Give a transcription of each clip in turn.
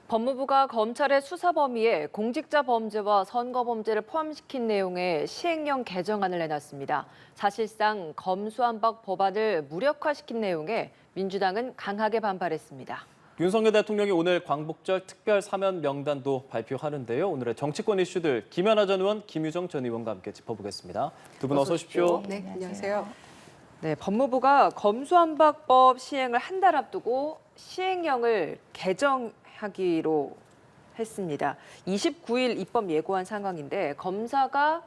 법무부가 검찰의 수사 범위에 공직자 범죄와 선거 범죄를 포함시킨 내용의 시행령 개정안을 내놨습니다. 사실상 검수완박 법안을 무력화시킨 내용에 민주당은 강하게 반발했습니다. 윤석열 대통령이 오늘 광복절 특별 사면 명단도 발표하는데요. 오늘의 정치권 이슈들 김연아 전 의원, 김유정 전 의원과 함께 짚어보겠습니다. 두 분 어서 오십시오. 네, 안녕하세요. 네, 법무부가 검수완박법 시행을 한 달 앞두고 시행령을 개정하기로 했습니다. 29일 입법 예고한 상황인데 검사가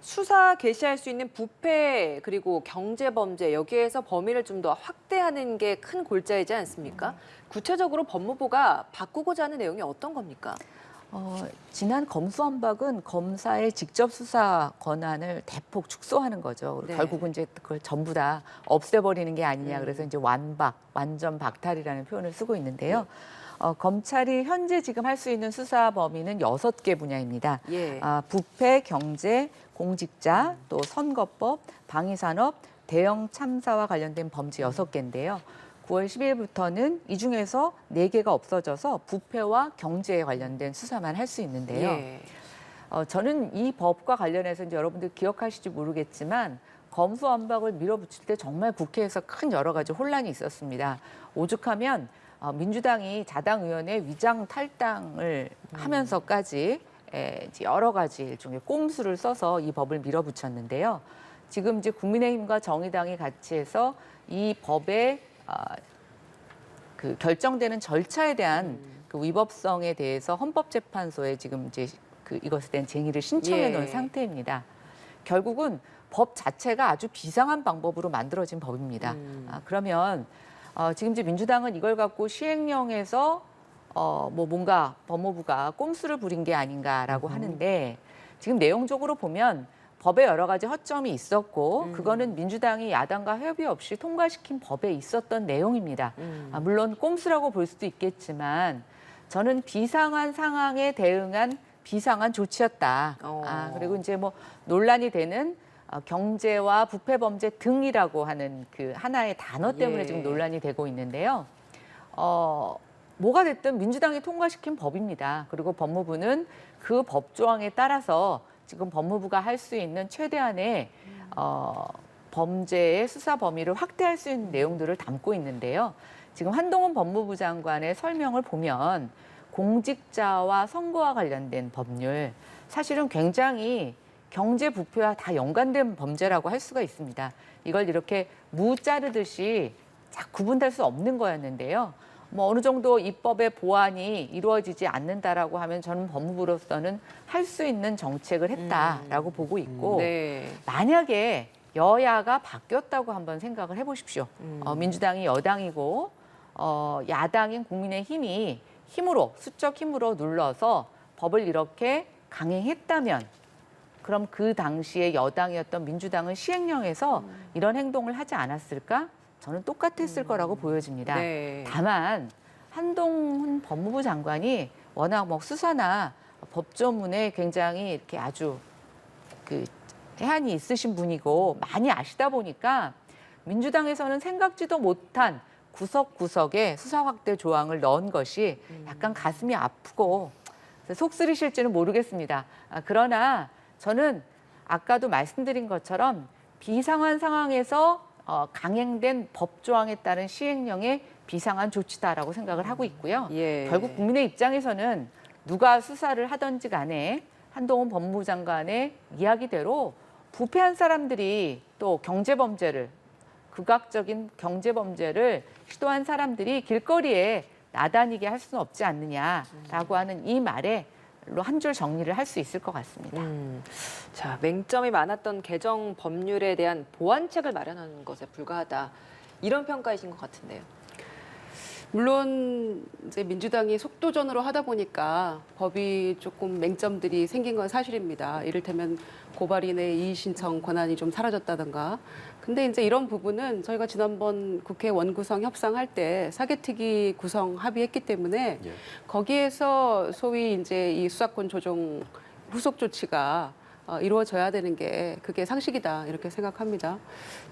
수사 개시할 수 있는 부패 그리고 경제범죄 여기에서 범위를 좀 더 확대하는 게 큰 골자이지 않습니까? 구체적으로 법무부가 바꾸고자 하는 내용이 어떤 겁니까? 지난 검수완박은 검사의 직접 수사 권한을 대폭 축소하는 거죠. 네. 결국은 이제 그걸 전부 다 없애버리는 게 아니냐. 그래서 이제 완전 박탈이라는 표현을 쓰고 있는데요. 검찰이 현재 지금 할 수 있는 수사 범위는 6개 분야입니다. 예. 부패, 경제, 공직자, 또 선거법, 방위산업, 대형 참사와 관련된 범죄 6개인데요. 9월 10일부터는 이 중에서 4개가 없어져서 부패와 경제에 관련된 수사만 할 수 있는데요. 예. 저는 이 법과 관련해서 이제 여러분들 기억하실지 모르겠지만 검수완박을 밀어붙일 때 정말 국회에서 큰 여러 가지 혼란이 있었습니다. 오죽하면 민주당이 자당 의원의 위장 탈당을 하면서까지 여러 가지 일종의 꼼수를 써서 이 법을 밀어붙였는데요. 지금 이제 국민의힘과 정의당이 같이 해서 이 법의 그 결정되는 절차에 대한 그 위법성에 대해서 헌법재판소에 지금 이제 이것에 대한 쟁의를 신청해 놓은 예. 상태입니다. 결국은 법 자체가 아주 비상한 방법으로 만들어진 법입니다. 그러면 지금 이제 민주당은 이걸 갖고 시행령에서 뭔가 법무부가 꼼수를 부린 게 아닌가라고 하는데 지금 내용적으로 보면 법에 여러 가지 허점이 있었고 그거는 민주당이 야당과 협의 없이 통과시킨 법에 있었던 내용입니다. 물론 꼼수라고 볼 수도 있겠지만 저는 비상한 상황에 대응한 비상한 조치였다. 그리고 이제 뭐 논란이 되는 경제와 부패 범죄 등이라고 하는 그 하나의 단어 때문에 예. 지금 논란이 되고 있는데요. 뭐가 됐든 민주당이 통과시킨 법입니다. 그리고 법무부는 그 법 조항에 따라서 지금 법무부가 할 수 있는 최대한의 범죄의 수사 범위를 확대할 수 있는 내용들을 담고 있는데요. 지금 한동훈 법무부 장관의 설명을 보면 공직자와 선거와 관련된 법률, 사실은 굉장히 경제 부패와 다 연관된 범죄라고 할 수가 있습니다. 이걸 이렇게 무 자르듯이 딱 구분될 수 없는 거였는데요. 뭐 어느 정도 입법의 보완이 이루어지지 않는다라고 하면 저는 법무부로서는 할 수 있는 정책을 했다라고 보고 있고 네. 만약에 여야가 바뀌었다고 한번 생각을 해보십시오. 민주당이 여당이고 야당인 국민의힘이 수적 힘으로 눌러서 법을 이렇게 강행했다면 그럼 그 당시에 여당이었던 민주당은 시행령에서 이런 행동을 하지 않았을까? 저는 똑같았을 거라고 보여집니다. 네. 다만 한동훈 법무부 장관이 워낙 뭐 수사나 법조문에 굉장히 이렇게 아주 그 해안이 있으신 분이고 많이 아시다 보니까 민주당에서는 생각지도 못한 구석구석에 수사 확대 조항을 넣은 것이 약간 가슴이 아프고 속 쓰리실지는 모르겠습니다. 그러나 저는 아까도 말씀드린 것처럼 비상한 상황에서 강행된 법 조항에 따른 시행령의 비상한 조치다라고 생각을 하고 있고요. 예. 결국 국민의 입장에서는 누가 수사를 하든지 간에 한동훈 법무부 장관의 이야기대로 부패한 사람들이 또 극악적인 경제범죄를 시도한 사람들이 길거리에 나다니게 할 수는 없지 않느냐라고 하는 이 말에 한 줄 정리를 할 수 있을 것 같습니다. 자, 맹점이 많았던 개정 법률에 대한 보완책을 마련하는 것에 불과하다. 이런 평가이신 것 같은데요. 물론 이제 민주당이 속도전으로 하다 보니까 법이 조금 맹점들이 생긴 건 사실입니다. 이를테면 고발인의 이의 신청 권한이 좀 사라졌다든가. 근데 이제 이런 부분은 저희가 지난번 국회 원구성 협상할 때 사개특위 구성 합의했기 때문에 거기에서 소위 이제 이 수사권 조정 후속 조치가 이루어져야 되는 게 그게 상식이다 이렇게 생각합니다.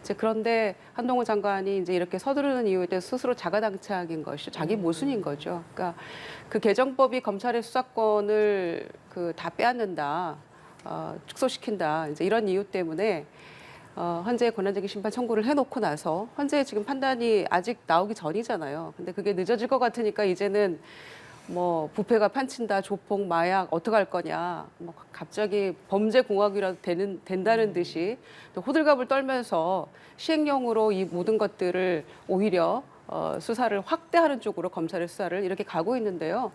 이제 그런데 한동훈 장관이 이제 이렇게 서두르는 이유에 대해서 스스로 자가당착인 것이죠. 자기 모순인 거죠. 그러니까 그 개정법이 검찰의 수사권을 다 빼앗는다, 축소시킨다 이제 이런 이유 때문에 헌재에 권한쟁의 심판 청구를 해놓고 나서 헌재의 지금 판단이 아직 나오기 전이잖아요. 근데 그게 늦어질 것 같으니까 이제는 뭐 부패가 판친다, 조폭, 마약 어떡할 거냐, 뭐 갑자기 범죄공화국이라도 된다는 듯이 또 호들갑을 떨면서 시행령으로 이 모든 것들을 오히려 수사를 확대하는 쪽으로 검찰의 수사를 이렇게 가고 있는데요.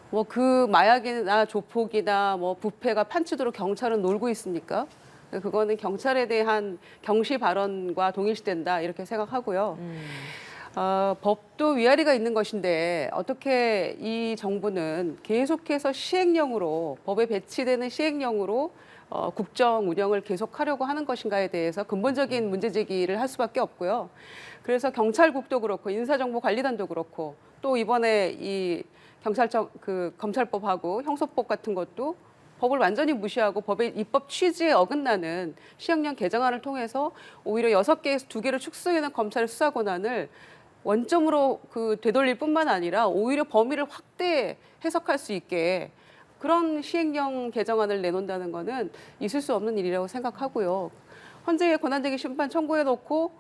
뭐 그 마약이나 조폭이나 뭐 부패가 판치도록 경찰은 놀고 있습니까? 그거는 경찰에 대한 경시 발언과 동일시된다 이렇게 생각하고요. 법도 위아래가 있는 것인데 어떻게 이 정부는 계속해서 시행령으로 법에 배치되는 시행령으로 국정 운영을 계속하려고 하는 것인가에 대해서 근본적인 문제 제기를 할 수밖에 없고요. 그래서 경찰국도 그렇고 인사정보관리단도 그렇고 또 이번에 이 검찰법하고 형소법 같은 것도 법을 완전히 무시하고 법의 입법 취지에 어긋나는 시행령 개정안을 통해서 오히려 6개에서 2개를 축소해놓은 검찰의 수사 권한을 원점으로 되돌릴 뿐만 아니라 오히려 범위를 확대 해석할 수 있게 그런 시행령 개정안을 내놓는다는 것은 있을 수 없는 일이라고 생각하고요. 헌재에 권한쟁의 심판 청구해놓고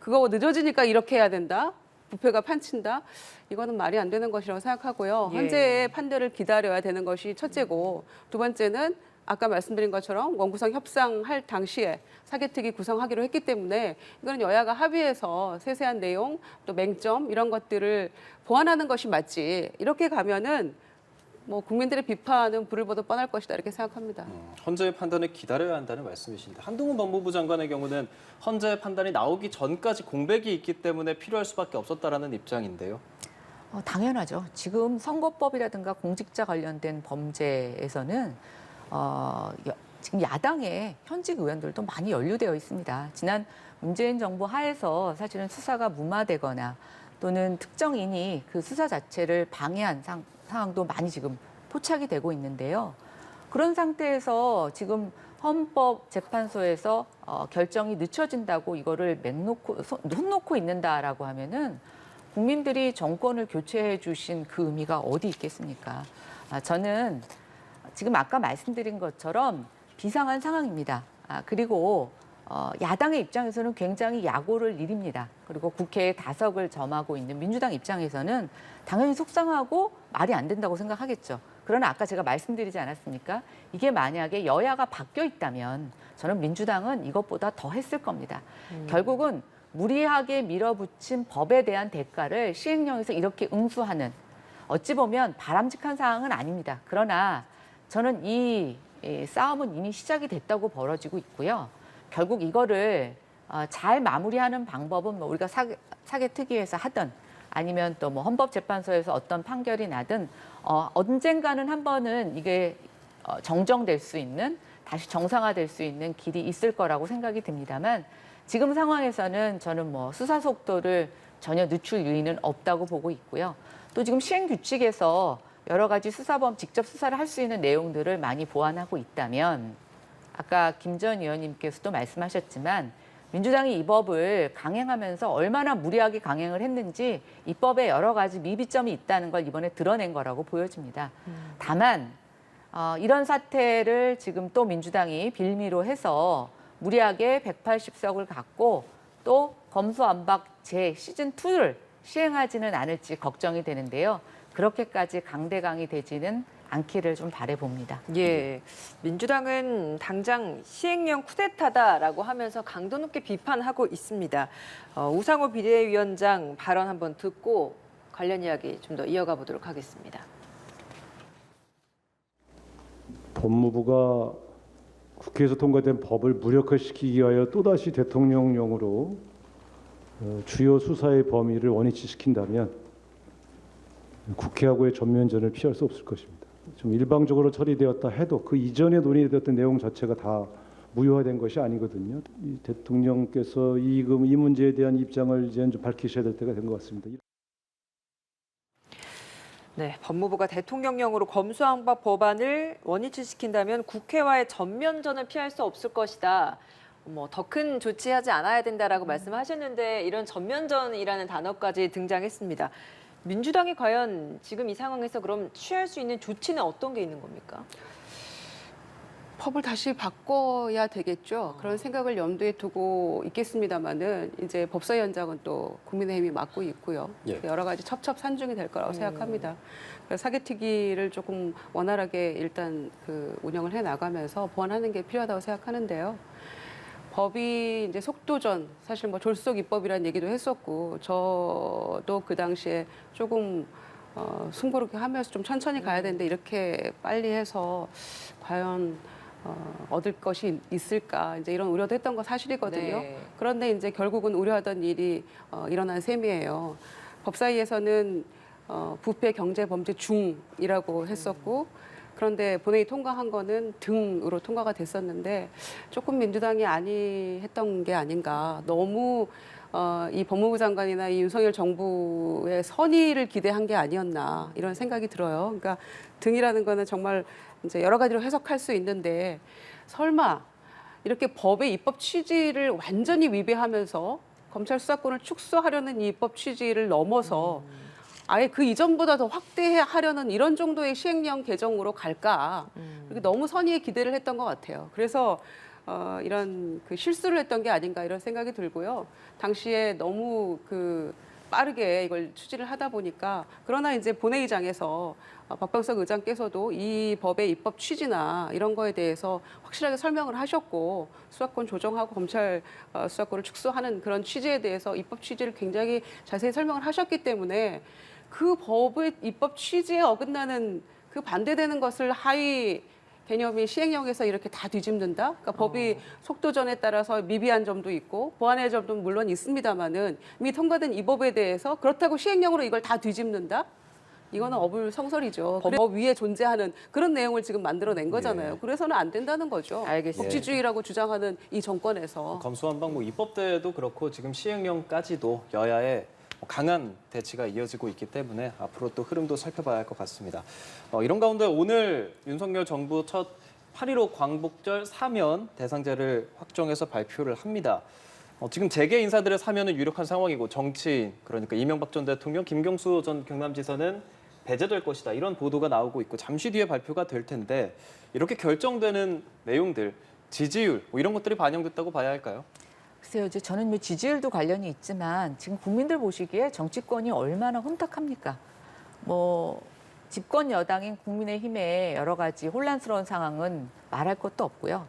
그거 늦어지니까 이렇게 해야 된다. 부패가 판친다. 이거는 말이 안 되는 것이라고 생각하고요. 예. 헌재의 판결을 기다려야 되는 것이 첫째고 두 번째는 아까 말씀드린 것처럼 원구성 협상할 당시에 사개특위 구성하기로 했기 때문에 이거는 여야가 합의해서 세세한 내용 또 맹점 이런 것들을 보완하는 것이 맞지. 이렇게 가면은 뭐 국민들의 비판은 불을 보듯 뻔할 것이다 이렇게 생각합니다. 헌재의 판단을 기다려야 한다는 말씀이신데 한동훈 법무부 장관의 경우는 헌재의 판단이 나오기 전까지 공백이 있기 때문에 필요할 수밖에 없었다라는 입장인데요. 당연하죠. 지금 선거법이라든가 공직자 관련된 범죄에서는 지금 야당의 현직 의원들도 많이 연루되어 있습니다. 지난 문재인 정부 하에서 사실은 수사가 무마되거나 또는 특정인이 그 수사 자체를 방해한 상황도 많이 지금 포착이 되고 있는데요. 그런 상태에서 지금 헌법재판소에서 결정이 늦춰진다고 이거를 손 놓고 있는다라고 하면은 국민들이 정권을 교체해 주신 그 의미가 어디 있겠습니까? 저는 지금 아까 말씀드린 것처럼 비상한 상황입니다. 그리고 야당의 입장에서는 굉장히 약오를 일입니다. 그리고 국회에 다석을 점하고 있는 민주당 입장에서는 당연히 속상하고 말이 안 된다고 생각하겠죠. 그러나 아까 제가 말씀드리지 않았습니까? 이게 만약에 여야가 바뀌어 있다면 저는 민주당은 이것보다 더 했을 겁니다. 결국은 무리하게 밀어붙인 법에 대한 대가를 시행령에서 이렇게 응수하는 어찌 보면 바람직한 사항은 아닙니다. 그러나 저는 이 싸움은 이미 시작이 됐다고 벌어지고 있고요. 결국 이거를 잘 마무리하는 방법은 뭐 우리가 사개특위에서 하든 아니면 또 뭐 헌법재판소에서 어떤 판결이 나든 언젠가는 한 번은 이게 정정될 수 있는 다시 정상화될 수 있는 길이 있을 거라고 생각이 듭니다만 지금 상황에서는 저는 뭐 수사 속도를 전혀 늦출 요인은 없다고 보고 있고요. 또 지금 시행규칙에서 여러 가지 수사범 직접 수사를 할 수 있는 내용들을 많이 보완하고 있다면 아까 김 전 의원님께서도 말씀하셨지만 민주당이 이 법을 강행하면서 얼마나 무리하게 강행을 했는지 이 법에 여러 가지 미비점이 있다는 걸 이번에 드러낸 거라고 보여집니다. 다만 이런 사태를 지금 또 민주당이 빌미로 해서 무리하게 180석을 갖고 또 검수완박 시즌2를 시행하지는 않을지 걱정이 되는데요. 그렇게까지 강대강이 되지는 않기를 좀 바라봅니다. 예, 민주당은 당장 시행령 쿠데타다라고 하면서 강도 높게 비판하고 있습니다. 우상호 비대위원장 발언 한번 듣고 관련 이야기 좀 더 이어가 보도록 하겠습니다. 법무부가 국회에서 통과된 법을 무력화시키기 위하여 또다시 대통령령으로 주요 수사의 범위를 원위치 시킨다면 국회하고의 전면전을 피할 수 없을 것입니다. 좀 일방적으로 처리되었다 해도 그 이전에 논의되었던 내용 자체가 다 무효화된 것이 아니거든요. 이 대통령께서 이 문제에 대한 입장을 이제 좀 밝히셔야 될 때가 된 것 같습니다. 네, 법무부가 대통령령으로 검수완박 법안을 원위치시킨다면 국회와의 전면전을 피할 수 없을 것이다. 뭐 더 큰 조치하지 않아야 된다라고 말씀하셨는데 이런 전면전이라는 단어까지 등장했습니다. 민주당이 과연 지금 이 상황에서 그럼 취할 수 있는 조치는 어떤 게 있는 겁니까? 법을 다시 바꿔야 되겠죠. 그런 생각을 염두에 두고 있겠습니다만은 이제 법사위원장은 또 국민의힘이 맡고 있고요. 예. 여러 가지 첩첩산중이 될 거라고 생각합니다. 그래서 사개특위를 조금 원활하게 일단 그 운영을 해 나가면서 보완하는 게 필요하다고 생각하는데요. 법이 이제 속도전, 사실 뭐 졸속 입법이라는 얘기도 했었고, 저도 그 당시에 조금 숨고르게 하면서 좀 천천히 가야 되는데 이렇게 빨리 해서 과연 얻을 것이 있을까, 이제 이런 우려도 했던 거 사실이거든요. 네. 그런데 이제 결국은 우려하던 일이 일어난 셈이에요. 법사위에서는 부패 경제 범죄 중이라고 했었고, 그런데 본회의 통과한 거는 등으로 통과가 됐었는데 조금 민주당이 안이했던 게 아닌가. 너무 이 법무부 장관이나 이 윤석열 정부의 선의를 기대한 게 아니었나 이런 생각이 들어요. 그러니까 등이라는 거는 정말 이제 여러 가지로 해석할 수 있는데 설마 이렇게 법의 입법 취지를 완전히 위배하면서 검찰 수사권을 축소하려는 이 입법 취지를 넘어서 아예 그 이전보다 더 확대하려는 이런 정도의 시행령 개정으로 갈까? 그렇게 너무 선의의 기대를 했던 것 같아요. 그래서 이런 그 실수를 했던 게 아닌가 이런 생각이 들고요. 당시에 너무 그 빠르게 이걸 추진을 하다 보니까 그러나 이제 본회의장에서 박병석 의장께서도 이 법의 입법 취지나 이런 거에 대해서 확실하게 설명을 하셨고 수사권 조정하고 검찰 수사권을 축소하는 그런 취지에 대해서 입법 취지를 굉장히 자세히 설명을 하셨기 때문에 그 법의 입법 취지에 어긋나는 그 반대되는 것을 하위 개념이 시행령에서 이렇게 다 뒤집는다? 그러니까 법이 속도전에 따라서 미비한 점도 있고 보완의 점도 물론 있습니다만은 이미 통과된 이 법에 대해서 그렇다고 시행령으로 이걸 다 뒤집는다? 이거는 어불성설이죠. 법 위에 존재하는 그런 내용을 지금 만들어낸 거잖아요. 예. 그래서는 안 된다는 거죠. 알겠습니다. 법치주의라고 주장하는 이 정권에서. 검수완박 뭐 입법 때도 그렇고 지금 시행령까지도 여야의 강한 대치가 이어지고 있기 때문에 앞으로 또 흐름도 살펴봐야 할 것 같습니다. 이런 가운데 오늘 윤석열 정부 첫 8.15 광복절 사면 대상자를 확정해서 발표를 합니다. 지금 재계 인사들의 사면은 유력한 상황이고 정치인, 그러니까 이명박 전 대통령, 김경수 전 경남지사는 배제될 것이다. 이런 보도가 나오고 있고 잠시 뒤에 발표가 될 텐데 이렇게 결정되는 내용들, 지지율 뭐 이런 것들이 반영됐다고 봐야 할까요? 글쎄요, 이제 저는 뭐 지지율도 관련이 있지만 지금 국민들 보시기에 정치권이 얼마나 혼탁합니까? 뭐 집권 여당인 국민의힘의 여러 가지 혼란스러운 상황은 말할 것도 없고요.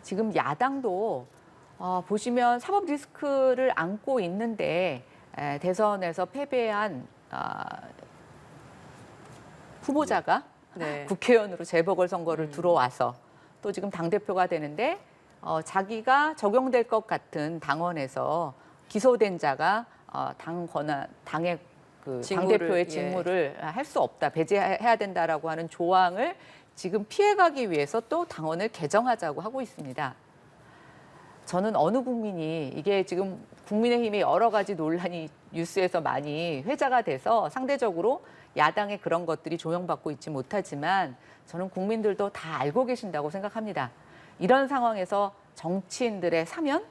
지금 야당도 보시면 사법 리스크를 안고 있는데 대선에서 패배한 후보자가 네. 국회의원으로 재보궐선거를 들어와서 또 지금 당대표가 되는데 자기가 적용될 것 같은 당원에서 기소된 자가 당의 그 직무를, 당대표의 직무를 할 수 없다, 배제해야 된다라고 하는 조항을 지금 피해가기 위해서 또 당원을 개정하자고 하고 있습니다. 저는 어느 국민이 이게 지금 국민의힘의 여러 가지 논란이 뉴스에서 많이 회자가 돼서 상대적으로 야당의 그런 것들이 조명받고 있지 못하지만 저는 국민들도 다 알고 계신다고 생각합니다. 이런 상황에서 정치인들의 사면?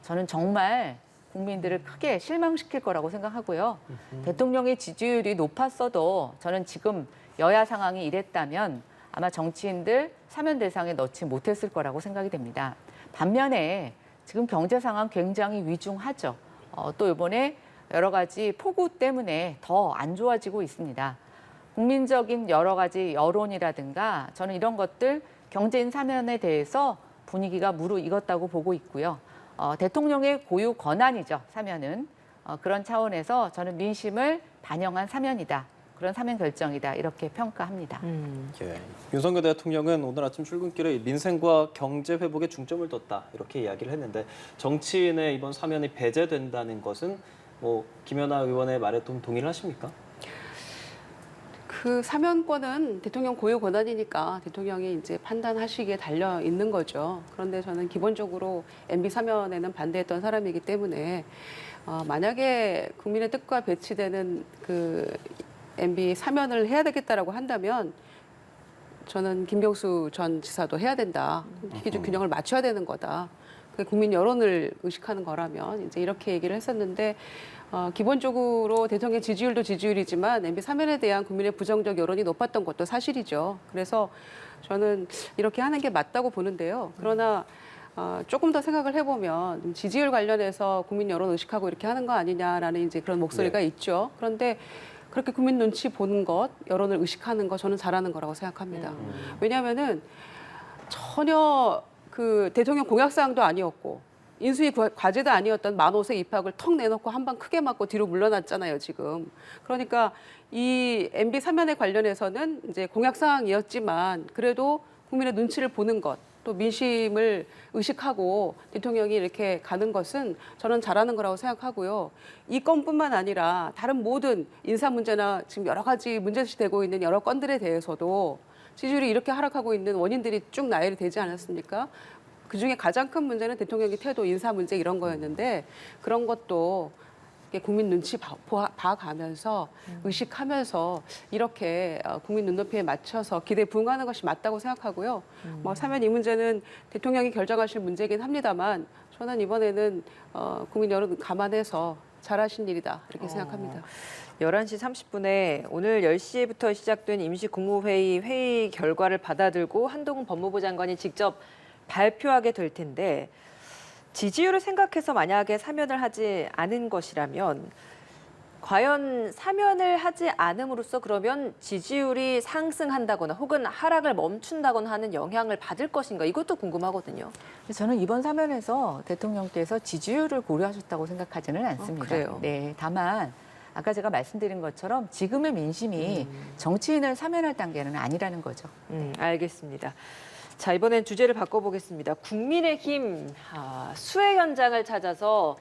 저는 정말 국민들을 크게 실망시킬 거라고 생각하고요. 대통령의 지지율이 높았어도 저는 지금 여야 상황이 이랬다면 아마 정치인들 사면 대상에 넣지 못했을 거라고 생각이 됩니다. 반면에 지금 경제 상황 굉장히 위중하죠. 또 이번에 여러 가지 폭우 때문에 더 안 좋아지고 있습니다. 국민적인 여러 가지 여론이라든가 저는 이런 것들 경제인 사면에 대해서 분위기가 무르익었다고 보고 있고요. 대통령의 고유 권한이죠, 사면은. 그런 차원에서 저는 민심을 반영한 사면이다. 그런 사면 결정이다. 이렇게 평가합니다. 예. 윤석열 대통령은 오늘 아침 출근길에 민생과 경제 회복에 중점을 뒀다. 이렇게 이야기를 했는데 정치인의 이번 사면이 배제된다는 것은 뭐 김연아 의원의 말에 좀 동의를 하십니까? 그 사면권은 대통령 고유 권한이니까 대통령이 이제 판단하시기에 달려 있는 거죠. 그런데 저는 기본적으로 MB 사면에는 반대했던 사람이기 때문에 만약에 국민의 뜻과 배치되는 그 MB 사면을 해야 되겠다라고 한다면 저는 김경수 전 지사도 해야 된다. 이게 좀 균형을 맞춰야 되는 거다. 그게 국민 여론을 의식하는 거라면 이제 이렇게 얘기를 했었는데 기본적으로 대통령 지지율도 지지율이지만 MB 사면에 대한 국민의 부정적 여론이 높았던 것도 사실이죠. 그래서 저는 이렇게 하는 게 맞다고 보는데요. 그러나 조금 더 생각을 해보면 지지율 관련해서 국민 여론 의식하고 이렇게 하는 거 아니냐라는 이제 그런 목소리가 있죠. 그런데 그렇게 국민 눈치 보는 것, 여론을 의식하는 거 저는 잘하는 거라고 생각합니다. 왜냐하면은 전혀 그 대통령 공약사항도 아니었고 인수위 과제도 아니었던 만 5세 입학을 턱 내놓고 한 방 크게 맞고 뒤로 물러났잖아요, 지금. 그러니까 이 MB 사면에 관련해서는 이제 공약사항이었지만 그래도 국민의 눈치를 보는 것, 또 민심을 의식하고 대통령이 이렇게 가는 것은 저는 잘하는 거라고 생각하고요. 이 건뿐만 아니라 다른 모든 인사 문제나 지금 여러 가지 문제시 되고 있는 여러 건들에 대해서도 지지율이 이렇게 하락하고 있는 원인들이 쭉 나열이 되지 않았습니까? 그중에 가장 큰 문제는 대통령의 태도, 인사 문제 이런 거였는데 그런 것도 국민 눈치 봐가면서 의식하면서 이렇게 국민 눈높이에 맞춰서 기대에 부응하는 것이 맞다고 생각하고요. 뭐 사면 이 문제는 대통령이 결정하실 문제이긴 합니다만 저는 이번에는 국민 여론 감안해서 잘하신 일이다 이렇게 생각합니다. 11시 30분에 오늘 10시부터 시작된 임시국무회의 회의 결과를 받아들고 한동훈 법무부 장관이 직접 발표하게 될 텐데 지지율을 생각해서 만약에 사면을 하지 않은 것이라면 과연 사면을 하지 않음으로써 그러면 지지율이 상승한다거나 혹은 하락을 멈춘다거나 하는 영향을 받을 것인가 이것도 궁금하거든요. 저는 이번 사면에서 대통령께서 지지율을 고려하셨다고 생각하지는 않습니다. 그래요? 네, 다만 아까 제가 말씀드린 것처럼 지금의 민심이 정치인을 사면할 단계는 아니라는 거죠. 알겠습니다. 자, 이번엔 주제를 바꿔보겠습니다. 국민의힘 수해 현장을 찾아서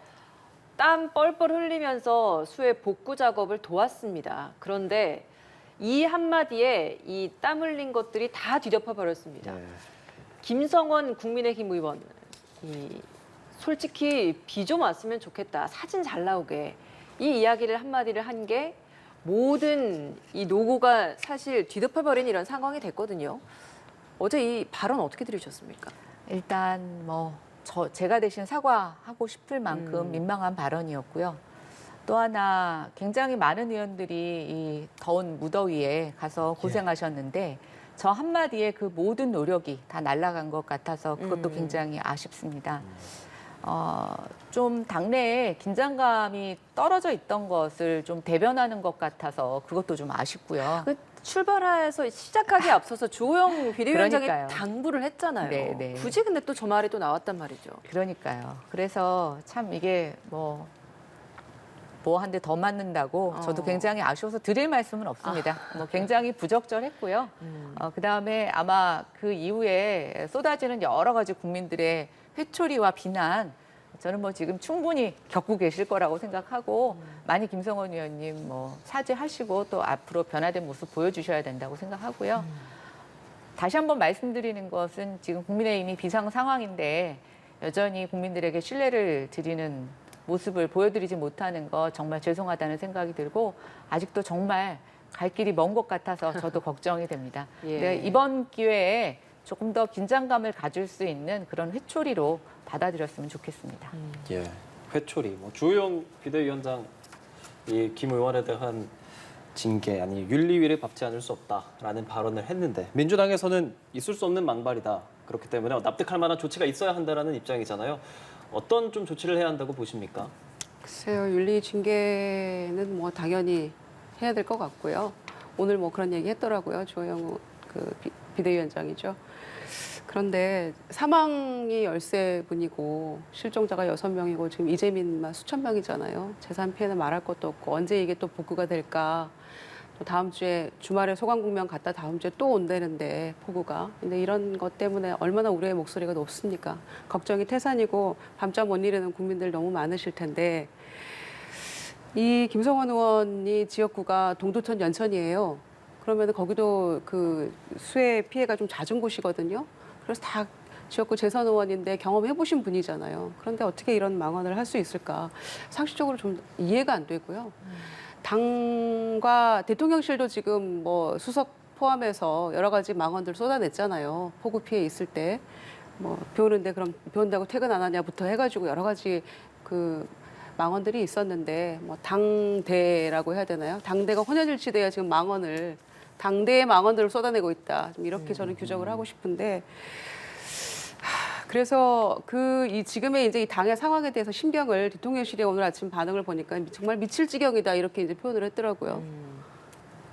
땀 뻘뻘 흘리면서 수해 복구 작업을 도왔습니다. 그런데 이 한마디에 이 땀 흘린 것들이 다 뒤덮여 버렸습니다. 네. 김성원 국민의힘 의원, 솔직히 비 좀 왔으면 좋겠다. 사진 잘 나오게. 이 이야기를 한마디를 한 게 모든 이 노고가 사실 뒤덮여 버린 이런 상황이 됐거든요. 어제 이 발언 어떻게 들으셨습니까? 일단 제가 대신 사과하고 싶을 만큼 민망한 발언이었고요. 또 하나 굉장히 많은 의원들이 이 더운 무더위에 가서 고생하셨는데 저 한마디에 그 모든 노력이 다 날아간 것 같아서 그것도 굉장히 아쉽습니다. 좀 당내에 긴장감이 떨어져 있던 것을 좀 대변하는 것 같아서 그것도 좀 아쉽고요. 출발해서 시작하기 앞서서 조호영 비대위원장이 그러니까요. 당부를 했잖아요. 네, 네. 굳이 근데 또 저 말이 또 나왔단 말이죠. 그러니까요. 그래서 참 이게 뭐 한 대 더 맞는다고 저도 굉장히 아쉬워서 드릴 말씀은 없습니다. 굉장히 부적절했고요. 그다음에 아마 그 이후에 쏟아지는 여러 가지 국민들의 회초리와 비난 저는 지금 충분히 겪고 계실 거라고 생각하고 많이 김성원 의원님 사죄하시고 또 앞으로 변화된 모습 보여주셔야 된다고 생각하고요. 다시 한번 말씀드리는 것은 지금 국민의힘이 비상 상황인데 여전히 국민들에게 신뢰를 드리는 모습을 보여드리지 못하는 거 정말 죄송하다는 생각이 들고 아직도 정말 갈 길이 먼 것 같아서 저도 걱정이 됩니다. 예. 네, 이번 기회에 조금 더 긴장감을 가질 수 있는 그런 회초리로 받아들였으면 좋겠습니다. 예, 회초리. 주호영 비대위원장 김 의원에 대한 징계 아니 윤리위를 밟지 않을 수 없다라는 발언을 했는데 민주당에서는 있을 수 없는 망발이다. 그렇기 때문에 납득할 만한 조치가 있어야 한다라는 입장이잖아요. 어떤 좀 조치를 해야 한다고 보십니까? 글쎄요, 윤리 징계는 당연히 해야 될 것 같고요. 오늘 그런 얘기 했더라고요. 조영 비대위원장이죠. 그런데 사망이 13분이고 실종자가 6명이고 지금 이재민만 수천 명이잖아요. 재산 피해는 말할 것도 없고 언제 이게 또 복구가 될까. 또 다음 주에 주말에 소강국명 갔다 다음 주에 또 온다는데 폭우가. 근데 이런 것 때문에 얼마나 우리의 목소리가 높습니까? 걱정이 태산이고 밤잠 못 이루는 국민들 너무 많으실 텐데 이 김성원 의원이 지역구가 동두천 연천이에요. 그러면 거기도 그 수해 피해가 좀 잦은 곳이거든요. 그래서 다 지역구 재선 의원인데 경험해보신 분이잖아요. 그런데 어떻게 이런 망언을 할 수 있을까? 상식적으로 좀 이해가 안 되고요. 당과 대통령실도 지금 뭐 수석 포함해서 여러 가지 망언들 쏟아냈잖아요. 폭우 피해 있을 때 뭐 비 오는데 그럼 비 온다고 퇴근 안 하냐부터 해가지고 여러 가지 그 망언들이 있었는데 뭐 당대라고 해야 되나요? 당대가 혼연일치돼야 지금 망언을 당대의 망언들을 쏟아내고 있다. 좀 이렇게 저는 규정을 하고 싶은데. 그래서 이 지금의 이제 이 당의 상황에 대해서 신병을 대통령실이 오늘 아침 반응을 보니까 정말 미칠 지경이다 이렇게 이제 표현을 했더라고요.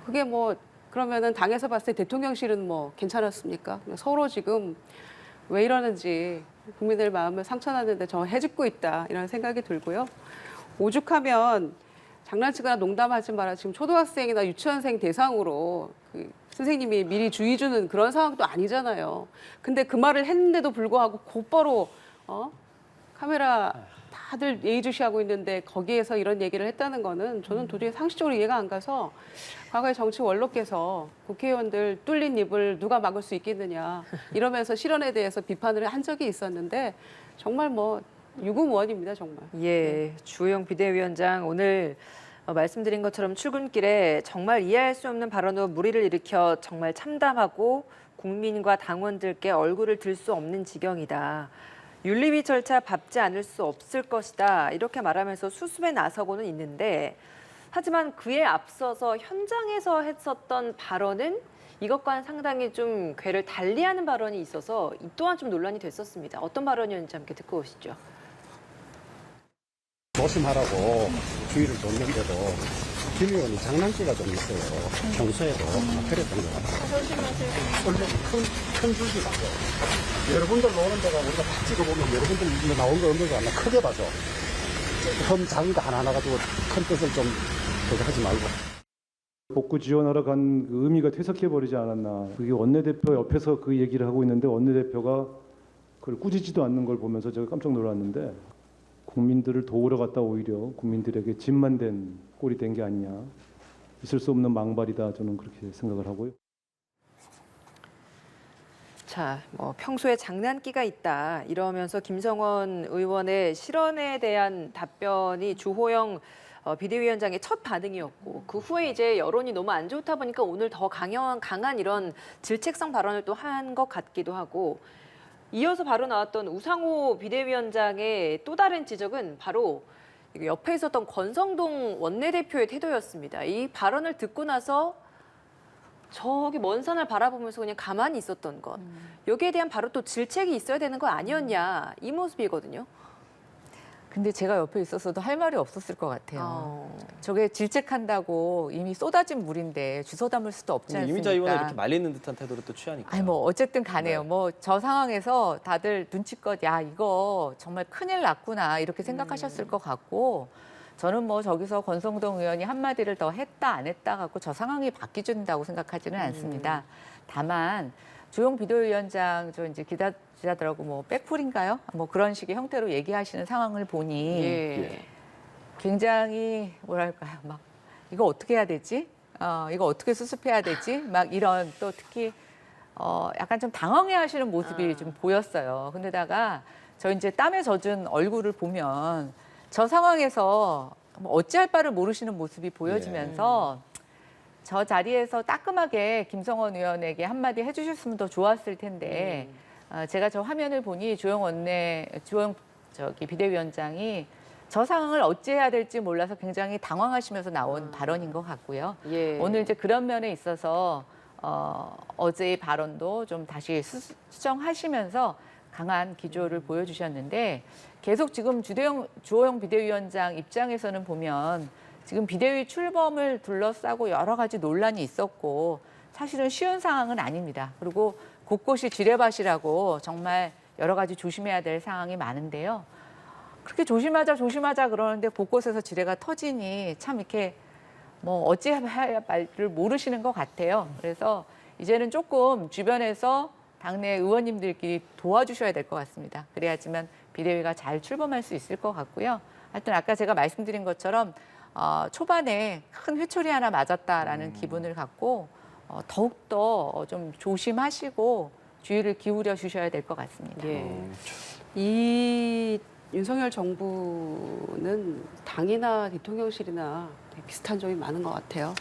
그게 뭐 그러면은 당에서 봤을 때 대통령실은 뭐 괜찮았습니까? 서로 지금 왜 이러는지 국민들 마음을 상처나는데 저 해집고 있다 이런 생각이 들고요. 오죽하면 장난치거나 농담하지 마라. 지금 초등학생이나 유치원생 대상으로 그 선생님이 미리 주의 주는 그런 상황도 아니잖아요. 근데 그 말을 했는데도 불구하고 곧바로 카메라 다들 예의주시하고 있는데 거기에서 이런 얘기를 했다는 거는 저는 도저히 상식적으로 이해가 안 가서 과거에 정치 원로께서 국회의원들 뚫린 입을 누가 막을 수 있겠느냐 이러면서 실언에 대해서 비판을 한 적이 있었는데 정말 뭐 유구무원입니다 정말. 예, 주호영 비대위원장 오늘 말씀드린 것처럼 출근길에 정말 이해할 수 없는 발언으로 물의를 일으켜 정말 참담하고 국민과 당원들께 얼굴을 들 수 없는 지경이다. 윤리위 절차 밟지 않을 수 없을 것이다. 이렇게 말하면서 수습에 나서고는 있는데 하지만 그에 앞서서 현장에서 했었던 발언은 이것과는 상당히 좀 궤를 달리하는 발언이 있어서 이 또한 좀 논란이 됐었습니다. 어떤 발언이었는지 함께 듣고 오시죠. 조심하라고 주의를 줬는데도 김 의원이 장난기가 좀 있어요. 평소에도 그랬던 것 같아요. 원래 큰 줄기 봐요. 여러분들 노는 데가 우리가 딱 찍어보면 여러분들 나온 거 없는 거 하나 크게 봐줘. 흠 작은 거 하나 가지고 큰 뜻을 좀 그렇게 하지 말고. 복구 지원하러 간 그 의미가 퇴색해버리지 않았나. 그게 원내대표 옆에서 그 얘기를 하고 있는데 원내대표가 그걸 꾸짖지도 않는 걸 보면서 제가 깜짝 놀랐는데 국민들을 도우러 갔다 오히려 국민들에게 짐만 된 꼴이 된 게 아니냐. 있을 수 없는 망발이다. 저는 그렇게 생각을 하고요. 자, 뭐 평소에 장난기가 있다 이러면서 김성원 의원의 실언에 대한 답변이 주호영 비대위원장의 첫 반응이었고 그 후에 이제 여론이 너무 안 좋다 보니까 오늘 더 강한 이런 질책성 발언을 또 한 것 같기도 하고 이어서 바로 나왔던 우상호 비대위원장의 또 다른 지적은 바로 옆에 있었던 권성동 원내대표의 태도였습니다. 이 발언을 듣고 나서 저기 먼 산을 바라보면서 그냥 가만히 있었던 것. 여기에 대한 바로 또 질책이 있어야 되는 거 아니었냐 이 모습이거든요. 근데 제가 옆에 있었어도 할 말이 없었을 것 같아요. 저게 질책한다고 이미 쏟아진 물인데 주워 담을 수도 없지 않습니까? 이미자 의원을 이렇게 말리는 듯한 태도를 또 취하니까. 아니 뭐 어쨌든 가네요. 네. 뭐 저 상황에서 다들 눈치껏 야 이거 정말 큰일 났구나 이렇게 생각하셨을 것 같고 저는 뭐 저기서 권성동 의원이 한마디를 더 했다 안 했다 갖고 저 상황이 바뀌준다고 생각하지는 않습니다. 다만 주호영 비대위원장 저 이제 기자들하고 뭐 백풀인가요? 뭐 그런 식의 형태로 얘기하시는 상황을 보니 예. 굉장히 뭐랄까요 막 이거 어떻게 해야 되지? 이거 어떻게 수습해야 되지? 막 이런 또 특히 약간 좀 당황해하시는 모습이 좀 보였어요. 근데다가 저 이제 땀에 젖은 얼굴을 보면 저 상황에서 뭐 어찌할 바를 모르시는 모습이 보여지면서 저 자리에서 따끔하게 김성원 의원에게 한마디 해주셨으면 더 좋았을 텐데 제가 저 화면을 보니 주호영 비대위원장이 저 상황을 어찌해야 될지 몰라서 굉장히 당황하시면서 나온 발언인 것 같고요. 예. 오늘 이제 그런 면에 있어서 어제의 발언도 좀 다시 수정하시면서 강한 기조를 보여주셨는데 계속 지금 주호영 비대위원장 입장에서는 보면 지금 비대위 출범을 둘러싸고 여러 가지 논란이 있었고 사실은 쉬운 상황은 아닙니다. 그리고 곳곳이 지뢰밭이라고 정말 여러 가지 조심해야 될 상황이 많은데요. 그렇게 조심하자 그러는데 곳곳에서 지뢰가 터지니 참 이렇게 뭐 어찌해야 할지를 모르시는 것 같아요. 그래서 이제는 조금 주변에서 당내 의원님들끼리 도와주셔야 될 것 같습니다. 그래야지만 비대위가 잘 출범할 수 있을 것 같고요. 하여튼 아까 제가 말씀드린 것처럼 초반에 큰 회초리 하나 맞았다라는 기분을 갖고 더욱더 좀 조심하시고 주의를 기울여 주셔야 될 것 같습니다. 예. 이 윤석열 정부는 당이나 대통령실이나 되게 비슷한 점이 많은 것 같아요.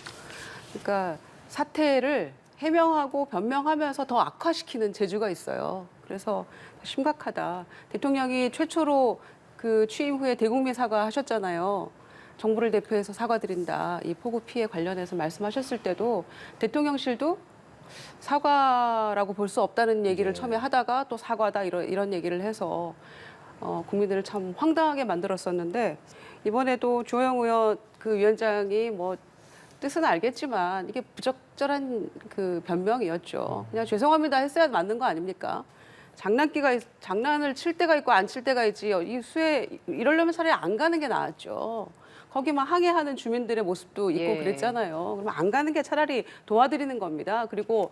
그러니까 사태를 해명하고 변명하면서 더 악화시키는 재주가 있어요. 그래서 심각하다. 대통령이 최초로 그 취임 후에 대국민 사과하셨잖아요. 정부를 대표해서 사과드린다. 이 폭우 피해 관련해서 말씀하셨을 때도 대통령실도 사과라고 볼 수 없다는 얘기를 처음에 하다가 또 사과다 이런 얘기를 해서 국민들을 참 황당하게 만들었었는데 이번에도 주호영 의원 그 위원장이 뭐 뜻은 알겠지만 이게 부적절한 그 변명이었죠. 그냥 죄송합니다 했어야 맞는 거 아닙니까? 장난을 칠 때가 있고 안 칠 때가 있지. 이 수에 이러려면 차라리 안 가는 게 나았죠. 거기만 항해하는 주민들의 모습도 있고 예. 그랬잖아요. 그럼 안 가는 게 차라리 도와드리는 겁니다. 그리고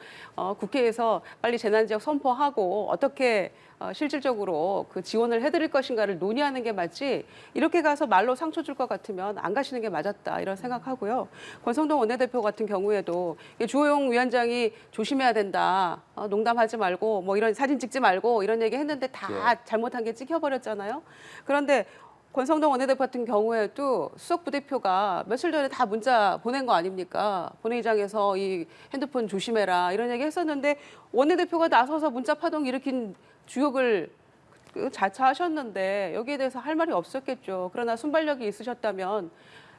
국회에서 빨리 재난지역 선포하고 어떻게 실질적으로 그 지원을 해드릴 것인가를 논의하는 게 맞지 이렇게 가서 말로 상처 줄 것 같으면 안 가시는 게 맞았다 이런 생각하고요. 권성동 원내대표 같은 경우에도 주호영 위원장이 조심해야 된다. 농담하지 말고 뭐 이런 사진 찍지 말고 이런 얘기 했는데 다 잘못한 게 찍혀버렸잖아요. 그런데 권성동 원내대표 같은 경우에도 수석 부대표가 며칠 전에 다 문자 보낸 거 아닙니까? 본회의장에서 이 핸드폰 조심해라 이런 얘기 했었는데 원내대표가 나서서 문자 파동 일으킨 주역을 자처하셨는데 여기에 대해서 할 말이 없었겠죠. 그러나 순발력이 있으셨다면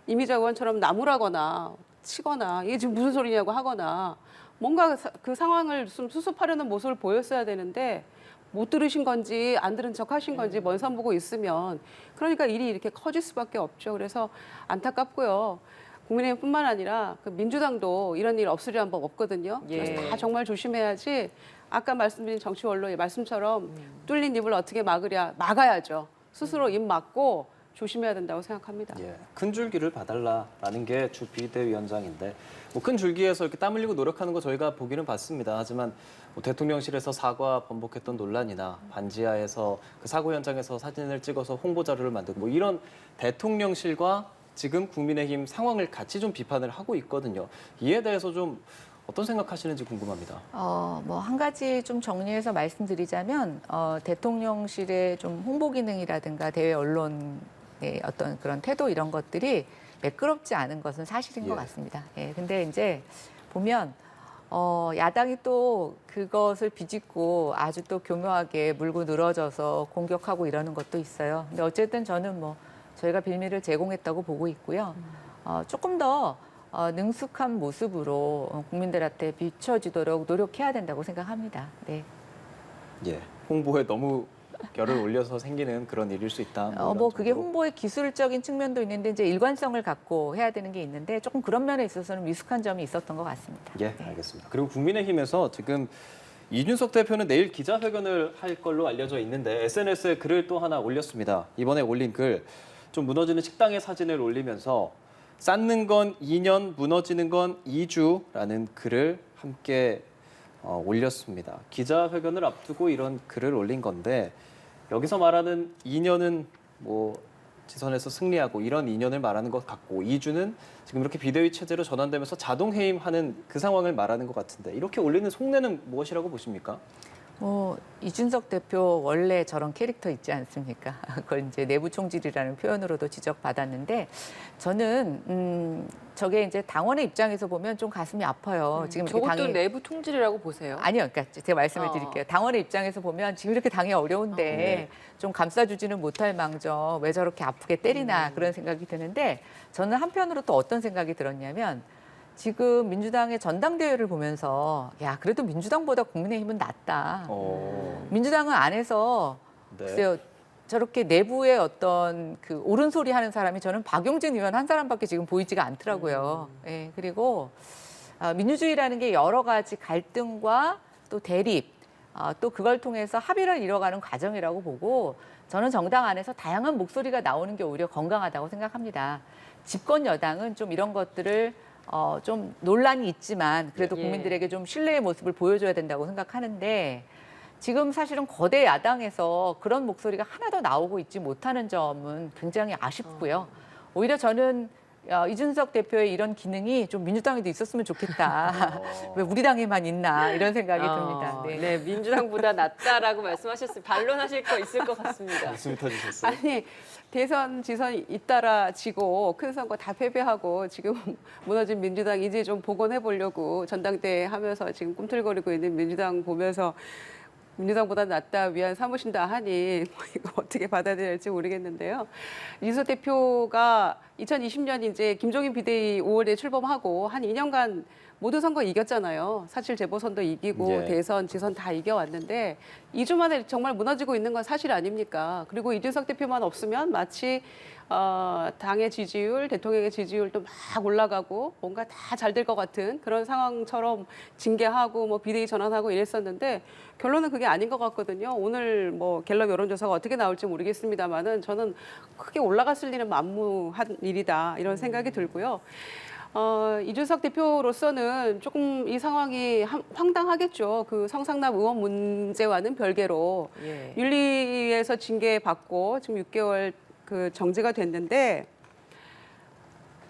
이미자 의원처럼 나무라거나 치거나 이게 지금 무슨 소리냐고 하거나 뭔가 그 상황을 좀 수습하려는 모습을 보였어야 되는데 못 들으신 건지 안 들은 척 하신 건지 먼 산 보고 있으면 그러니까 일이 이렇게 커질 수밖에 없죠. 그래서 안타깝고요. 국민의힘뿐만 아니라 그 민주당도 이런 일 없으리란 법 없거든요. 그래서 다 정말 조심해야지 아까 말씀드린 정치 원로의 말씀처럼 뚫린 입을 어떻게 막아야죠. 스스로 입 막고 조심해야 된다고 생각합니다. 예, 큰 줄기를 봐달라라는 게 주 비대위원장인데 뭐 큰 줄기에서 이렇게 땀 흘리고 노력하는 거 저희가 보기는 봤습니다. 하지만 뭐 대통령실에서 사과 번복했던 논란이나 반지하에서 그 사고 현장에서 사진을 찍어서 홍보 자료를 만들고 뭐 이런 대통령실과 지금 국민의힘 상황을 같이 좀 비판을 하고 있거든요. 이에 대해서 좀 어떤 생각하시는지 궁금합니다. 뭐 한 가지 좀 정리해서 말씀드리자면 대통령실의 좀 홍보 기능이라든가 대외 언론의 어떤 그런 태도 이런 것들이 매끄럽지 않은 것은 사실인 것 같습니다. 예, 근데 이제 보면 야당이 또 그것을 비집고 아주 또 교묘하게 물고 늘어져서 공격하고 이러는 것도 있어요. 근데 어쨌든 저는 뭐 저희가 빌미를 제공했다고 보고 있고요. 조금 더 능숙한 모습으로 국민들한테 비춰지도록 노력해야 된다고 생각합니다. 네. 예, 홍보에 너무 열을 올려서 생기는 그런 일일 수 있다. 뭐 그게 홍보의 기술적인 측면도 있는데 이제 일관성을 갖고 해야 되는 게 있는데 조금 그런 면에 있어서는 미숙한 점이 있었던 것 같습니다. 예, 알겠습니다. 그리고 국민의힘에서 지금 이준석 대표는 내일 기자회견을 할 걸로 알려져 있는데 SNS에 글을 또 하나 올렸습니다. 이번에 올린 글, 좀 무너지는 식당의 사진을 올리면서 쌓는 건 2년, 무너지는 건 2주라는 글을 함께 올렸습니다. 기자회견을 앞두고 이런 글을 올린 건데 여기서 말하는 2년은 뭐 지선에서 승리하고 이런 2년을 말하는 것 같고 2주는 지금 이렇게 비대위 체제로 전환되면서 자동 해임하는 그 상황을 말하는 것 같은데 이렇게 올리는 속내는 무엇이라고 보십니까? 이준석 대표 원래 저런 캐릭터 있지 않습니까? 그걸 이제 내부 총질이라는 표현으로도 지적받았는데 저는 저게 이제 당원의 입장에서 보면 좀 가슴이 아파요. 지금 이렇게 저것도 내부 통질이라고 보세요. 아니요, 그러니까 제가 말씀을 드릴게요. 당원의 입장에서 보면 지금 이렇게 당이 어려운데 좀 감싸주지는 못할 망정 왜 저렇게 아프게 때리나 그런 생각이 드는데 저는 한편으로 또 어떤 생각이 들었냐면 지금 민주당의 전당대회를 보면서 야 그래도 민주당보다 국민의힘은 낫다. 민주당은 안에서 글쎄요 저렇게 내부의 어떤 그 옳은 소리 하는 사람이 저는 박용진 의원 한 사람밖에 지금 보이지가 않더라고요. 예, 그리고 민주주의라는 게 여러 가지 갈등과 또 대립 또 그걸 통해서 합의를 이뤄가는 과정이라고 보고 저는 정당 안에서 다양한 목소리가 나오는 게 오히려 건강하다고 생각합니다. 집권 여당은 좀 이런 것들을 좀 논란이 있지만 그래도 국민들에게 좀 신뢰의 모습을 보여줘야 된다고 생각하는데 지금 사실은 거대 야당에서 그런 목소리가 하나도 나오고 있지 못하는 점은 굉장히 아쉽고요. 오히려 저는 이준석 대표의 이런 기능이 좀 민주당에도 있었으면 좋겠다. 왜 우리 당에만 있나 이런 생각이 듭니다. 네. 네, 민주당보다 낫다라고 말씀하셨으면 반론하실 거 있을 것 같습니다. 웃음이 터지셨어요. 아니 대선 지선 잇따라 지고 큰 선거 다 패배하고 지금 무너진 민주당 이제 좀 복원해 보려고 전당대회 하면서 지금 꿈틀거리고 있는 민주당 보면서 민주당보다 낫다 위안 삼으신다 하니 이거 어떻게 받아들여야 할지 모르겠는데요. 이준석 대표가 2020년 이제 김종인 비대위 5월에 출범하고 한 2년간 모든 선거 이겼잖아요. 사실 재보선도 이기고 예. 대선, 지선 다 이겨왔는데 2주 만에 정말 무너지고 있는 건 사실 아닙니까? 그리고 이준석 대표만 없으면 마치 당의 지지율, 대통령의 지지율도 막 올라가고 뭔가 다 잘 될 것 같은 그런 상황처럼 징계하고 뭐 비대위 전환하고 이랬었는데 결론은 그게 아닌 것 같거든요. 오늘 뭐 갤럽 여론조사가 어떻게 나올지 모르겠습니다만은 저는 크게 올라갔을 일은 만무한 일이다 이런 생각이 들고요. 이준석 대표로서는 조금 이 상황이 황당하겠죠. 그 성상납 의원 문제와는 별개로 예. 윤리위에서 징계받고 지금 6개월 그 정지가 됐는데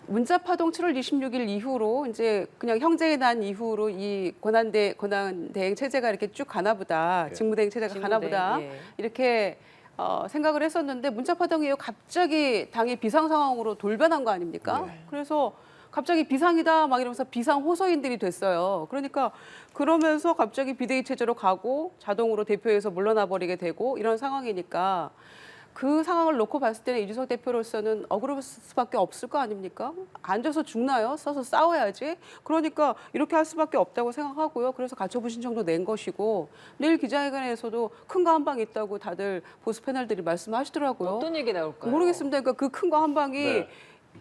문자파동 7월 26일 이후로 이제 그냥 형제의 난 이후로 이 권한대행 체제가 이렇게 쭉 가나 보다. 직무대행 체제가 가나 보다. 예. 이렇게 생각을 했었는데 문자파동 이후 갑자기 당이 비상 상황으로 돌변한 거 아닙니까? 그래서 갑자기 비상이다 막 이러면서 비상 호소인들이 됐어요. 그러니까 그러면서 갑자기 비대위 체제로 가고 자동으로 대표에서 물러나 버리게 되고 이런 상황이니까 그 상황을 놓고 봤을 때는 이준석 대표로서는 억울할 수밖에 없을 거 아닙니까? 앉아서 죽나요? 서서 싸워야지. 그러니까 이렇게 할 수밖에 없다고 생각하고요. 그래서 가처분 신청도 낸 것이고 내일 기자회견에서도 큰 거 한 방 있다고 다들 보수 패널들이 말씀하시더라고요. 어떤 얘기 나올까요? 모르겠습니다. 그러니까 그 큰 거 한 방이 네.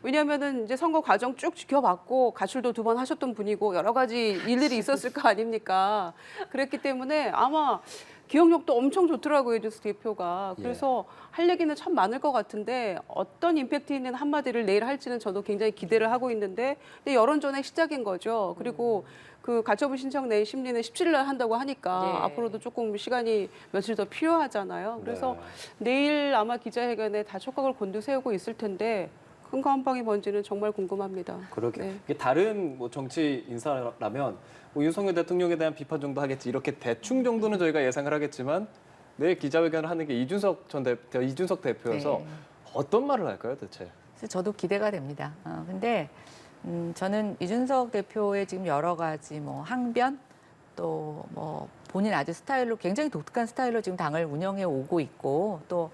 왜냐하면은 이제 선거 과정 쭉 지켜봤고 가출도 2번 하셨던 분이고 여러 가지 일들이 있었을 거 아닙니까? 그랬기 때문에 아마 기억력도 엄청 좋더라고요, 이준석 대표가. 그래서 할 얘기는 참 많을 것 같은데 어떤 임팩트 있는 한마디를 내일 할지는 저도 굉장히 기대를 하고 있는데 근데 여론전의 시작인 거죠. 그리고 그 가처분 신청 낸 심리는 17일 날 한다고 하니까 네. 앞으로도 조금 시간이 며칠 더 필요하잖아요. 그래서 내일 아마 기자회견에 다 촉각을 곤두세우고 있을 텐데 큰 거 한 방이 뭔지는 정말 궁금합니다. 그러게. 네. 이게 다른 뭐 정치 인사라면 뭐 윤석열 대통령에 대한 비판 정도 하겠지 이렇게 대충 정도는 저희가 예상을 하겠지만 내일 기자회견을 하는 게 이준석 대표여서 네. 어떤 말을 할까요, 대체? 그래서 저도 기대가 됩니다. 근데 저는 이준석 대표의 지금 여러 가지 뭐 항변 또 뭐 본인 아주 스타일로 굉장히 독특한 스타일로 지금 당을 운영해 오고 있고 또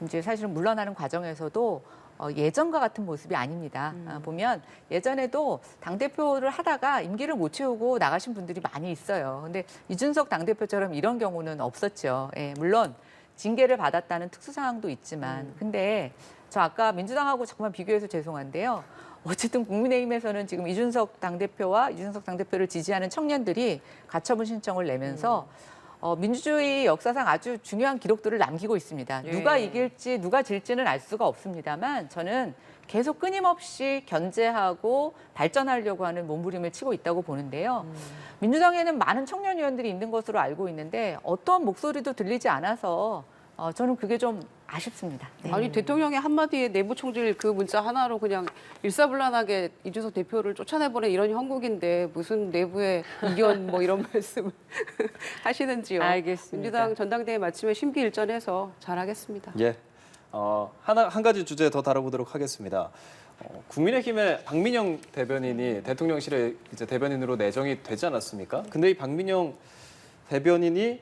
이제 사실은 물러나는 과정에서도 예전과 같은 모습이 아닙니다. 보면 예전에도 당대표를 하다가 임기를 못 채우고 나가신 분들이 많이 있어요. 근데 이준석 당대표처럼 이런 경우는 없었죠. 예, 물론 징계를 받았다는 특수 상황도 있지만 근데 저 아까 민주당하고 잠깐만 비교해서 죄송한데요. 어쨌든 국민의힘에서는 지금 이준석 당대표와 이준석 당대표를 지지하는 청년들이 가처분 신청을 내면서 민주주의 역사상 아주 중요한 기록들을 남기고 있습니다. 예. 누가 이길지 누가 질지는 알 수가 없습니다만 저는 계속 끊임없이 견제하고 발전하려고 하는 몸부림을 치고 있다고 보는데요. 민주당에는 많은 청년 의원들이 있는 것으로 알고 있는데 어떤 목소리도 들리지 않아서 저는 그게 좀 아쉽습니다. 네. 아니 대통령의 한마디에 내부 총질 그 문자 하나로 그냥 일사불란하게 이준석 대표를 쫓아내버린 이런 형국인데 무슨 내부의 이견 뭐 이런 말씀을 하시는지요. 알겠습니다. 민주당 전당대회 마침에 심기일전해서 잘하겠습니다. 예. 한 가지 주제 더 다뤄보도록 하겠습니다. 국민의힘의 박민영 대변인이 대통령실에 이제 대변인으로 내정이 되지 않았습니까? 근데 이 박민영 대변인이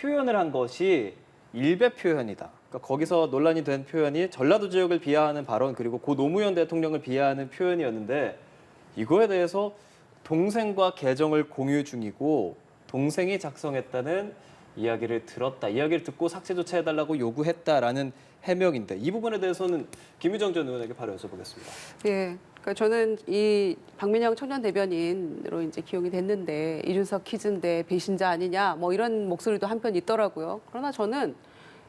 표현을 한 것이 일배 표현이다. 그러니까 거기서 논란이 된 표현이 전라도 지역을 비하하는 발언 그리고 고 노무현 대통령을 비하하는 표현이었는데 이거에 대해서 동생과 계정을 공유 중이고 동생이 작성했다는 이야기를 들었다. 이야기를 듣고 삭제 조치해달라고 요구했다라는 해명인데 이 부분에 대해서는 김유정 전 의원에게 바로 여쭤보겠습니다. 예. 그러니까 저는 이 박민영 청년 대변인으로 이제 기용이 됐는데 이준석 키즈인데 배신자 아니냐 뭐 이런 목소리도 한편 있더라고요. 그러나 저는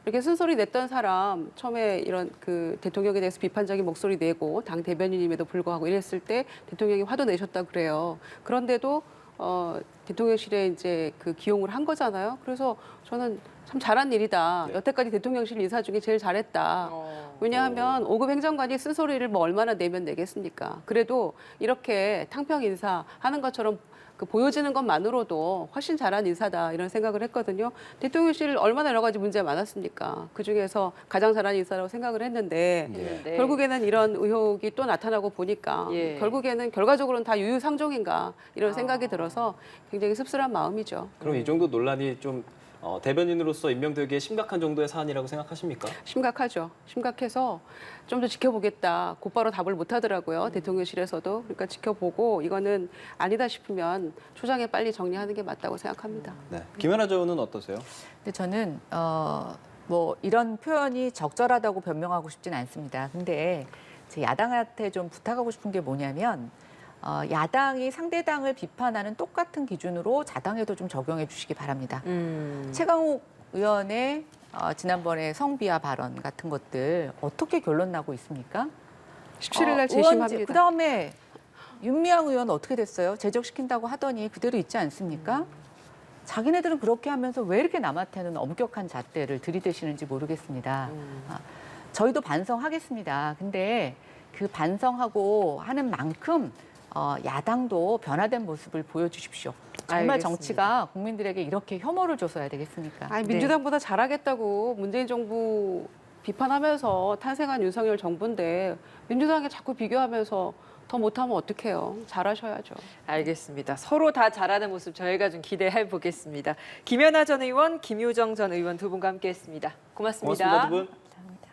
이렇게 쓴소리 냈던 사람 처음에 이런 그 대통령에 대해서 비판적인 목소리 내고 당 대변인임에도 불구하고 이랬을 때 대통령이 화도 내셨다 그래요. 그런데도 대통령실에 이제 그 기용을 한 거잖아요. 그래서 저는 참 잘한 일이다. 네. 여태까지 대통령실 인사 중에 제일 잘했다. 왜냐하면 5급 행정관이 쓴소리를 뭐 얼마나 내면 내겠습니까? 그래도 이렇게 탕평 인사하는 것처럼 그 보여지는 것만으로도 훨씬 잘한 인사다 이런 생각을 했거든요. 대통령실 얼마나 여러 가지 문제가 많았습니까? 그중에서 가장 잘한 인사라고 생각을 했는데 네. 결국에는 이런 의혹이 또 나타나고 보니까 예. 결국에는 결과적으로는 다 유유상종인가 이런 생각이 들어서 굉장히 씁쓸한 마음이죠. 그럼 이 정도 논란이 좀 대변인으로서 임명되기에 심각한 정도의 사안이라고 생각하십니까? 심각하죠. 심각해서 좀 더 지켜보겠다. 곧바로 답을 못 하더라고요. 대통령실에서도. 그러니까 지켜보고 이거는 아니다 싶으면 초장에 빨리 정리하는 게 맞다고 생각합니다. 네. 김연아 의원은 어떠세요? 근데 저는 뭐 이런 표현이 적절하다고 변명하고 싶진 않습니다. 근데 제 야당한테 좀 부탁하고 싶은 게 뭐냐면 야당이 상대당을 비판하는 똑같은 기준으로 자당에도 좀 적용해 주시기 바랍니다. 최강욱 의원의 지난번에 성비하 발언 같은 것들 어떻게 결론 나고 있습니까? 17일 날 재심합니다. 그다음에 윤미향 의원 어떻게 됐어요? 제적시킨다고 하더니 그대로 있지 않습니까? 자기네들은 그렇게 하면서 왜 이렇게 남한테는 엄격한 잣대를 들이대시는지 모르겠습니다. 저희도 반성하겠습니다. 근데 그 반성하고 하는 만큼 야당도 변화된 모습을 보여주십시오. 정말 알겠습니다. 정치가 국민들에게 이렇게 혐오를 줘서야 되겠습니까? 아니, 민주당보다 잘하겠다고 문재인 정부 비판하면서 탄생한 윤석열 정부인데 민주당에 자꾸 비교하면서 더 못하면 어떡해요. 잘하셔야죠. 알겠습니다. 서로 다 잘하는 모습 저희가 좀 기대해 보겠습니다. 김연아 전 의원, 김효정 전 의원 두 분과 함께했습니다. 고맙습니다. 고맙습니다, 두 분. 감사합니다.